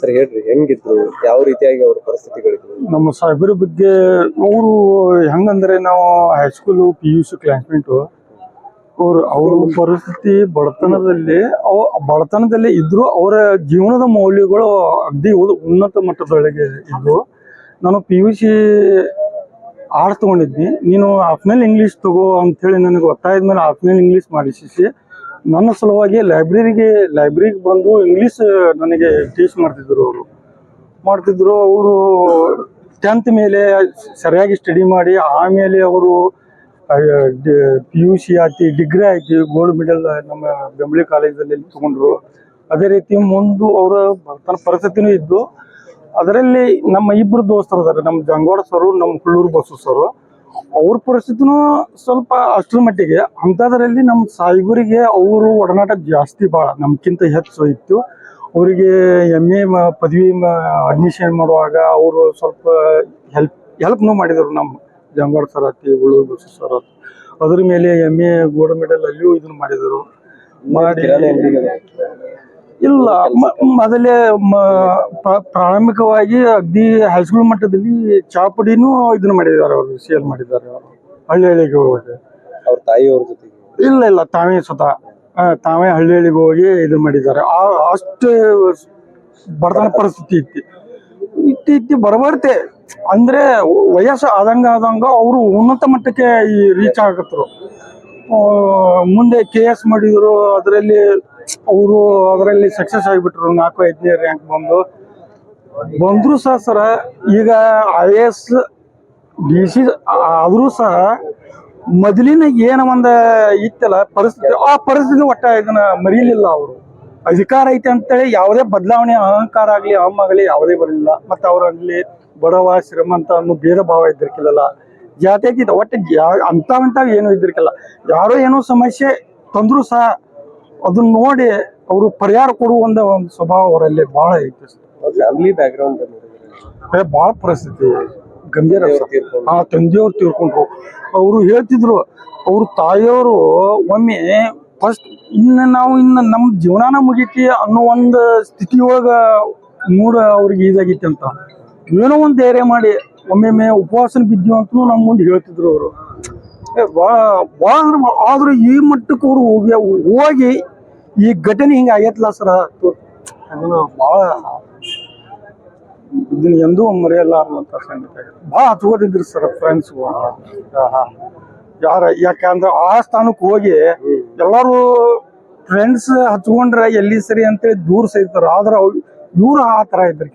Sir ಹೇಳ್ರಿ, ಹೆಂಗಿದ್ರು, ಯಾವ ರೀತಿಯಾಗಿ ಅವ್ರ ಪರಿಸ್ಥಿತಿಗಳಿದ್ರು? ನಮ್ಮ ಸಾಹೇಬರ ಬಗ್ಗೆ ಅವರು ಹೆಂಗಂದ್ರೆ, ನಾವು ಹೈಸ್ಕೂಲ್ PUC ಕ್ಲಾಸ್ಮೇಟು. ಅವ್ರ ಪರಿಸ್ಥಿತಿ ಬಡತನದಲ್ಲಿ ಇದ್ರು ಅವರ ಜೀವನದ ಮೌಲ್ಯಗಳು ಅಗ್ದಿ ಉನ್ನತ ಮಟ್ಟದೊಳಗೆ ಇದ್ದು. ನಾನು PUC ಆರ್ಟ್ಸ್ ತಗೊಂಡಿದ್ನಿ. ನೀನು ಆಪ್ಷನಲ್ ಇಂಗ್ಲೀಷ್ ತಗೋ ಅಂಥೇಳಿ ನನಗೆ ಒತ್ತಾಯದ ಮೇಲೆ ಆಪ್ಷನಲ್ ಇಂಗ್ಲೀಷ್ ಮಾಡಿಸಿ ನನ್ನ ಸಲುವಾಗಿ ಲೈಬ್ರರಿಗೆ ಬಂದು ಇಂಗ್ಲೀಷ್ ನನಗೆ ಟೀಚ್ ಮಾಡ್ತಿದ್ರು. ಅವರು 10th ಮೇಲೆ ಸರಿಯಾಗಿ ಸ್ಟಡಿ ಮಾಡಿ ಆಮೇಲೆ ಅವರು PUC ಆಯ್ತು, ಡಿಗ್ರಿ ಆಯ್ತು, ಗೋಲ್ಡ್ ಮೆಡಲ್ ನಮ್ಮ ಬೆಂಬಳಿ ಕಾಲೇಜಲ್ಲಿ ತಗೊಂಡ್ರು. ಅದೇ ರೀತಿ ಮುಂದೆ ಅವರ ತನ್ನ ಪರಿಸ್ಥಿತಿನೂ ಇದ್ದು. ಅದರಲ್ಲಿ ನಮ್ಮ ಇಬ್ಬರು ದೋಸ್ತರು ಅದಾರೆ, ನಮ್ಮ ಜಂಗೋಡ ಸರು, ನಮ್ಮ ಹುಳ್ಳೂರು ಬಸು ಸರು. ಅವ್ರ ಪರಿಸ್ಥಿತಿನೂ ಸ್ವಲ್ಪ ಅಷ್ಟರ ಮಟ್ಟಿಗೆ. ಅಂಥದ್ರಲ್ಲಿ ನಮ್ಮ ಸಾಹೇಬರಿಗೆ ಅವರು ಒಡನಾಟ ಜಾಸ್ತಿ, ಭಾಳ ನಮ್ಗಿಂತ ಹೆಚ್ಚು ಇತ್ತು. ಅವರಿಗೆ MA ಪದವಿ ಅಡ್ಮಿಷನ್ ಮಾಡುವಾಗ ಅವರು ಸ್ವಲ್ಪ ಹೆಲ್ಪ್ನೂ ಮಾಡಿದರು. ನಮ್ಮ ಜಂಗೋಡ ಸರ್ ಆತಿ, ಹುಳ್ಳೂರು ಬಸು ಸರ್ ಆತಿ. ಅದ್ರ ಮೇಲೆ MA ಗೋಲ್ಡ್ ಮೆಡಲ್ ಅಲ್ಲಿಯೂ ಇದನ್ನು ಮಾಡಿದರು. ಮಾಡಿ ಇಲ್ಲ, ಮೊದಲೇ ಪ್ರಾರಂಭಿಕವಾಗಿ ಅಗ್ದಿ ಹೈಸ್ಕೂಲ್ ಮಟ್ಟದಲ್ಲಿ ಚಾಪುಡಿನೂ ಇದನ್ನ ಮಾಡಿದ್ದಾರೆ, ಅವರು ಸೇಲ್ ಮಾಡಿದ್ದಾರೆ. ಅವರು ಹಳ್ಳಿಗೆ ಹೋಗಿ ಅವ್ರ ತಾಯಿಯವ್ರ ಜೊತೆಗೆ ಇಲ್ಲ ತಾವೇ ಸ್ವತಃ ತಾವೇ ಹಳ್ಳಿಗೆ ಹೋಗಿ ಇದನ್ನ ಮಾಡಿದ್ದಾರೆ. ಅಷ್ಟು ಬಡತನ ಪರಿಸ್ಥಿತಿ ಇತ್ತಿ ಬರಬರ್ತೆ ಅಂದ್ರೆ ವಯಸ್ಸು ಆದಂಗ ಅವರು ಉನ್ನತ ಮಟ್ಟಕ್ಕೆ ರೀಚ್ ಆಗತ್ತರು. ಮುಂದೆ KS ಮಾಡಿದ್ರು. ಅದರಲ್ಲಿ ಸಕ್ಸಸ್ ಆಗಿಬಿಟ್ರು. 4-5ನೇ ರ್ಯಾಂಕ್ ಬಂದ್ರು ಸರ. ಈಗ IAS DC ಆದ್ರೂ ಸಹ ಮೊದಲಿನ ಏನ ಒಂದು ಇತ್ತಲ್ಲ ಪರಿಸ್ಥಿತಿ, ಆ ಪರಿಸ್ಥಿತಿ ಒಟ್ಟ ಇದನ್ನ ಮರೀಲಿಲ್ಲ. ಅವರು ಅಧಿಕಾರ ಐತೆ ಅಂತೇಳಿ ಯಾವುದೇ ಬದಲಾವಣೆ, ಅಹಂಕಾರ ಆಗ್ಲಿ ಆಗಲಿ ಯಾವುದೇ ಬರಲಿಲ್ಲ. ಮತ್ತು ಅವರಲ್ಲಿ ಬಡವ ಶ್ರೀಮಂತ ಅನ್ನೋ ಭೇದ ಭಾವ ಇದ್ದಿರ್ಕಿಲ್ಲ. ಜಾತಿ ಐತಿ ಒಟ್ಟು ಅಂತಾವ್ ಏನು ಇದ್ದಿರ್ಕಿಲ್ಲ. ಯಾರೋ ಏನೋ ಸಮಸ್ಯೆ ತಂದ್ರು ಸಹ ಅದನ್ನ ನೋಡಿ ಅವರು ಪರಿಹಾರ ಕೊಡುವ ಒಂದು ಸ್ವಭಾವ ಅವರಲ್ಲಿ ಬಹಳ ಐತಿ. ಫ್ಯಾಮಿಲಿ ಬ್ಯಾಕ್ಗ್ರೌಂಡ್ ಬಹಳ ಪರಿಸ್ಥಿತಿ ಗಂಭೀರ. ತಂದೆಯವ್ರು ತೀರ್ಕೊಂಡ್ರು. ಅವರು ಹೇಳ್ತಿದ್ರು, ಅವ್ರ ತಾಯಿಯವರು ಒಮ್ಮೆ ಫಸ್ಟ್ ನಾವು ನಮ್ಮ ಜೀವನಾನ ಮುಗೀತಿ ಅನ್ನೋ ಒಂದು ಸ್ಥಿತಿಯೊಳಗ ಅವ್ರಿಗೆ ಇದಾಗಿತ್ತು ಅಂತ. ಏನೋ ಒಂದು ಧೈರ್ಯ ಮಾಡಿ ಒಮ್ಮೆ ಉಪವಾಸನ ಬಿದ್ದೀವಿ ಅಂತ ನಮ್ಮ ಮುಂದೆ ಹೇಳ್ತಿದ್ರು ಅವರು. ಆದ್ರೂ ಈ ಮಟ್ಟಕ್ಕೆ ಅವರು ಹೋಗಿ ಈ ಘಟನೆ ಹಿಂಗ ಆಗೈತಲ್ಲ ಸರ, ಅದನ್ನ ಭಾಳ ಇದನ್ನ ಎಂದೂ ಮರೆಯಲ್ಲ ಅನ್ನೋಂಥ ಸಂಗತಿ. ಭಾಳ ಹಚ್ಕೊಂಡಿದ್ರು ಸರ್ ಫ್ರೆಂಡ್ಸ್. ಯಾಕಂದ್ರೆ ಆ ಸ್ಥಾನಕ್ಕೆ ಹೋಗಿ ಎಲ್ಲರೂ ಫ್ರೆಂಡ್ಸ್ ಹಚ್ಕೊಂಡ್ರೆ ಎಲ್ಲಿ ಸರಿ ಅಂತೇಳಿ ದೂರ ಸೇರ್ತಾರೆ. ಆದ್ರೆ ಇವ್ರು ಆ ಥರ ಇದ್ರು.